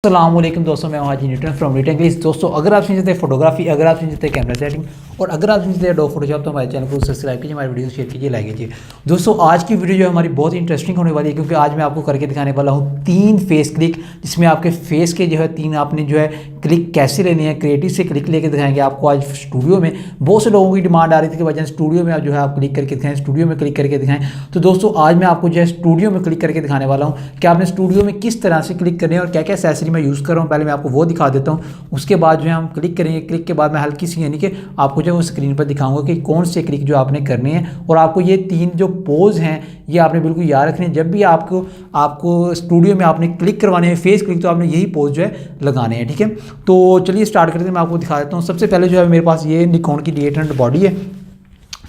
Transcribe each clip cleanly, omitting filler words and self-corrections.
अस्सलामुअलैकुम दोस्तों, मैं हाजी न्यूटन फ्रॉम न्यूटन इंग्लिश। दोस्तों, अगर आप चाहते हैं फोटोग्राफी, अगर आप चाहते हैं कैमरा सेटिंग और अगर आप चाहते हैं डॉग फोटोशॉप, तो हमारे चैनल को सब्सक्राइब कीजिए, हमारी वीडियो शेयर कीजिए, लाइक कीजिए। दोस्तों, आज की वीडियो जो है हमारी बहुत इंटरेस्टिंग होने वाली है, क्योंकि आज मैं आपको करके दिखाने वाला हूँ 3 फेस क्लिक, जिसमें आपके फेस के जो है 3 आपने जो है क्लिक कैसे लेने हैं, क्रिएटिव से क्लिक लेके दिखाएंगे आपको आज स्टूडियो में। बहुत से लोगों की डिमांड आ रही थी कि वजह स्टूडियो में जो है आप क्लिक करके दिखाएं, स्टूडियो में क्लिक करके दिखाएं। तो दोस्तों, आज मैं आपको जो है स्टूडियो में क्लिक करके दिखाने वाला हूँ कि आपने स्टूडियो में किस तरह से क्लिक करने हैं और क्या क्या एक्सेसरी मैं यूज़ कर रहा हूँ। पहले मैं आपको वो दिखा देता हूँ, उसके बाद जो है हम क्लिक करेंगे। क्लिक के बाद मैं हल्की सी यानी कि आपको जो है वो स्क्रीन पर दिखाऊंगा कि कौन से क्लिक जो आपने करने हैं, और आपको ये 3 जो पोज हैं ये आपने बिल्कुल याद रखने हैं। जब भी आपको स्टूडियो में आपने क्लिक करवाने हैं फेस क्लिक, तो आपने यही पोज जो है लगाने हैं। ठीक है, तो चलिए स्टार्ट करते हैं। मैं आपको दिखा देता हूँ। सबसे पहले जो है मेरे पास ये निकॉन की D800 बॉडी है।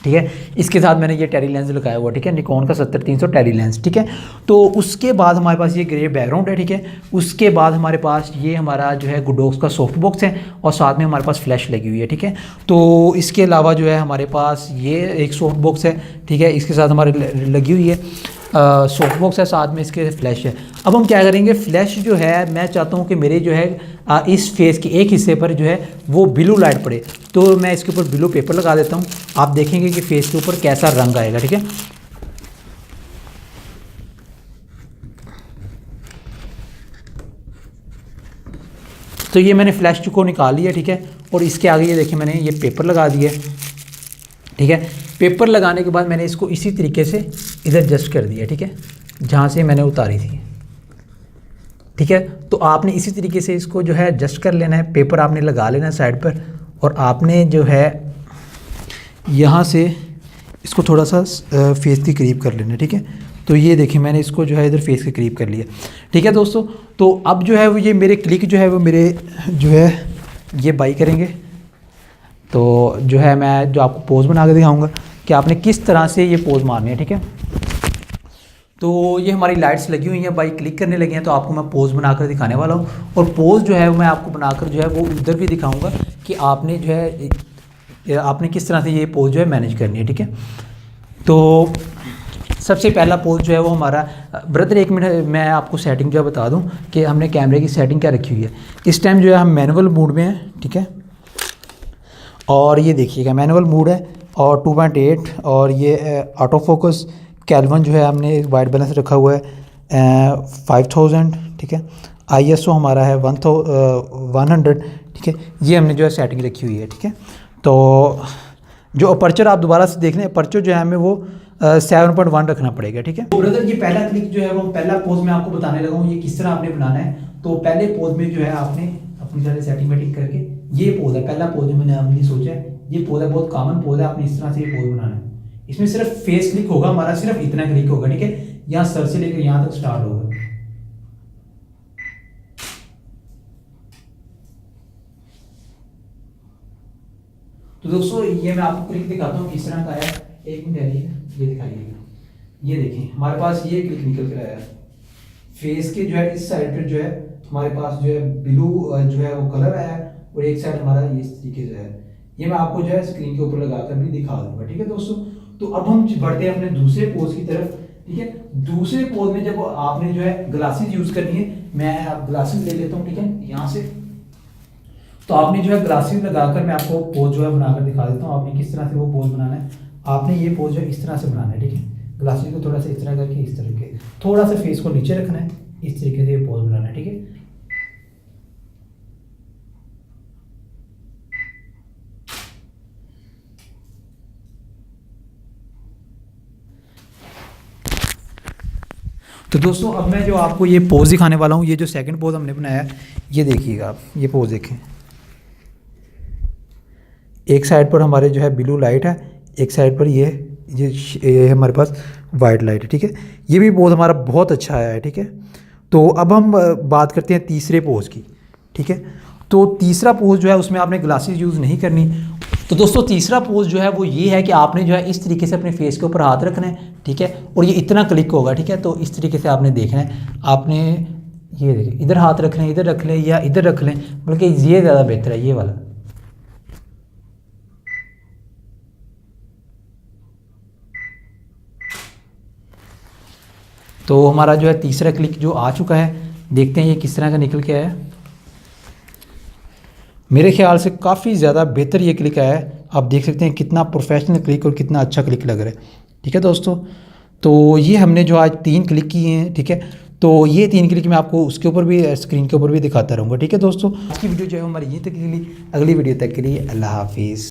ठीक है, इसके साथ मैंने ये टेरी लेंस लगाया हुआ। ठीक है, निकॉन का 70-300 टेरी लेंस। ठीक है, तो उसके बाद हमारे पास ये ग्रे बैकग्राउंड है। ठीक है, उसके बाद हमारे पास ये हमारा जो है गुडोक्स का सॉफ्ट बॉक्स है और साथ में हमारे पास फ्लैश लगी हुई है। ठीक है, तो इसके अलावा जो है हमारे पास ये एक सॉफ्ट बॉक्स है। ठीक है, इसके साथ हमारी लगी हुई है सॉफ्ट बॉक्स है, साथ में इसके फ्लैश है। अब हम क्या करेंगे, फ्लैश जो है मैं चाहता हूँ कि मेरे जो है इस फेस के एक हिस्से पर जो है वो ब्लू लाइट पड़े, तो मैं इसके ऊपर ब्लू पेपर लगा देता हूँ। आप देखेंगे कि फेस के ऊपर कैसा रंग आएगा। ठीक है, तो ये मैंने फ्लैश को निकाल लिया। ठीक है, और इसके आगे ये देखिए मैंने ये पेपर लगा दिया। ठीक है, पेपर लगाने के बाद मैंने इसको इसी तरीके से इधर एडजस्ट कर दिया। ठीक है, जहाँ से मैंने उतारी थी। ठीक है, तो आपने इसी तरीके से इसको जो है एडजस्ट कर लेना है। पेपर आपने लगा लेना है साइड पर, और आपने जो है यहाँ से इसको थोड़ा सा फेस के करीब कर लेना है। ठीक है, तो ये देखिए मैंने इसको जो है इधर फेस के करीब कर लिया। ठीक है दोस्तों, तो अब जो है वो ये मेरे क्लिक जो है वो मेरे जो है ये बाई करेंगे। तो जो है मैं जो आपको पोज बना के दिखाऊंगा कि आपने किस तरह से ये पोज मारनी है। ठीक है, तो ये हमारी लाइट्स लगी हुई हैं, बाई क्लिक करने लगे हैं, तो आपको मैं पोज बनाकर दिखाने वाला हूँ। और पोज जो है मैं आपको बनाकर जो है वो उधर भी दिखाऊंगा कि आपने जो है आपने किस तरह से ये पोज जो है मैनेज करनी है। ठीक है, तो सबसे पहला पोज जो है वो हमारा ब्रदर, 1 मिनट मैं आपको सेटिंग जो है बता दूं कि हमने कैमरे की सेटिंग क्या रखी हुई है। इस टाइम जो है हम मैनुअल मोड में हैं। ठीक है, और ये देखिएगा मैनुअल मोड है और 2.8, और ये ऑटो फोकस कैलवन जो है हमने वाइट बैलेंस रखा हुआ है 5000। ठीक है, ISO हमारा है 100। ठीक है, ये हमने जो है सेटिंग रखी हुई है। ठीक है, तो जो अपर्चर आप दोबारा से देख लें, अपर्चर जो है हमें वो 7.1 रखना पड़ेगा। ठीक है, तो ब्रदर ये पहला क्लिक जो है वो पहला पोज मैं आपको बताने लगा हूँ, ये किस तरह आपने बनाना है। तो पहले पोज में जो है आपने अपनी सारे सेटिंग में टिक करके ये पोज है, पहला पोज मैंने आपने सोचा है, ये पोज है, बहुत कॉमन पोज है। आपने इस तरह से ये पोज बनाना है। इसमें सिर्फ फेस क्लिक होगा हमारा, सिर्फ इतना क्लिक होगा। ठीक है, यहाँ सर से लेकर यहाँ तक स्टार्ट होगा। तो दोस्तों, ये मैं आपको क्लिक दिखाता हूँ किस तरह का है। 1 मिनट आइएगा, ये दिखाइएगा। ये देखिए हमारे पास ये क्लिक निकल कर आया है। फेस के जो है इस साइड पर जो है हमारे पास जो है ब्लू जो है वो कलर आया है, और एक साइड हमारा ये इस तरीके से है। ये मैं आपको जो है स्क्रीन के ऊपर लगाकर भी दिखा दूंगा। ठीक है दोस्तों, तो अब हम बढ़ते हैं अपने दूसरे पोज की तरफ। ठीक है, दूसरे पोज में जब आपने जो है ग्लासेस यूज करनी है, मैं अब ग्लासेस ले लेता हूँ। ठीक है, यहाँ से तो आपने जो है ग्लासेस लगाकर मैं आपको पोज जो है बनाकर दिखा देता हूँ आपने किस तरह से वो पोज बनाना है। आपने ये पोज जो है इस तरह से बनाना है। ठीक है, ग्लासेस को थोड़ा सा इस तरह करके इस तरह के थोड़ा सा फेस को नीचे रखना है, इस तरीके से ये पोज बनाना है। ठीक है, तो दोस्तों, अब मैं जो आपको ये पोज दिखाने वाला हूँ, ये जो सेकंड पोज हमने बनाया है, ये देखिएगा आप, ये पोज देखें। एक साइड पर हमारे जो है ब्लू लाइट है, एक साइड पर ये हमारे पास वाइट लाइट है। ठीक है, ये भी पोज हमारा बहुत अच्छा आया है। ठीक है, तो अब हम बात करते हैं तीसरे पोज की। ठीक है, तो तीसरा पोज जो है उसमें आपने ग्लासेस यूज़ नहीं करनी। तो दोस्तों, तीसरा पोज जो है वो ये है कि आपने जो है इस तरीके से अपने फेस के ऊपर हाथ रखना है। ठीक है, और ये इतना क्लिक होगा। ठीक है, तो इस तरीके से आपने देखना है। आपने ये देखिए इधर हाथ रख लें, इधर रख लें या इधर रख लें, बल्कि ये ज़्यादा बेहतर है, ये वाला। तो हमारा जो है तीसरा क्लिक जो आ चुका है, देखते हैं ये किस तरह का निकल के आया है। मेरे ख्याल से काफ़ी ज़्यादा बेहतर ये क्लिक आया है। आप देख सकते हैं कितना प्रोफेशनल क्लिक और कितना अच्छा क्लिक लग रहा है। ठीक है दोस्तों, तो ये हमने जो आज 3 क्लिक किए हैं, ठीक है, तो ये 3 क्लिक मैं आपको उसके ऊपर भी, स्क्रीन के ऊपर भी दिखाता रहूँगा। ठीक है दोस्तों, आज की वीडियो जो है हमारी यहीं तक के लिए, अगली वीडियो तक के लिए अल्लाह हाफिज़।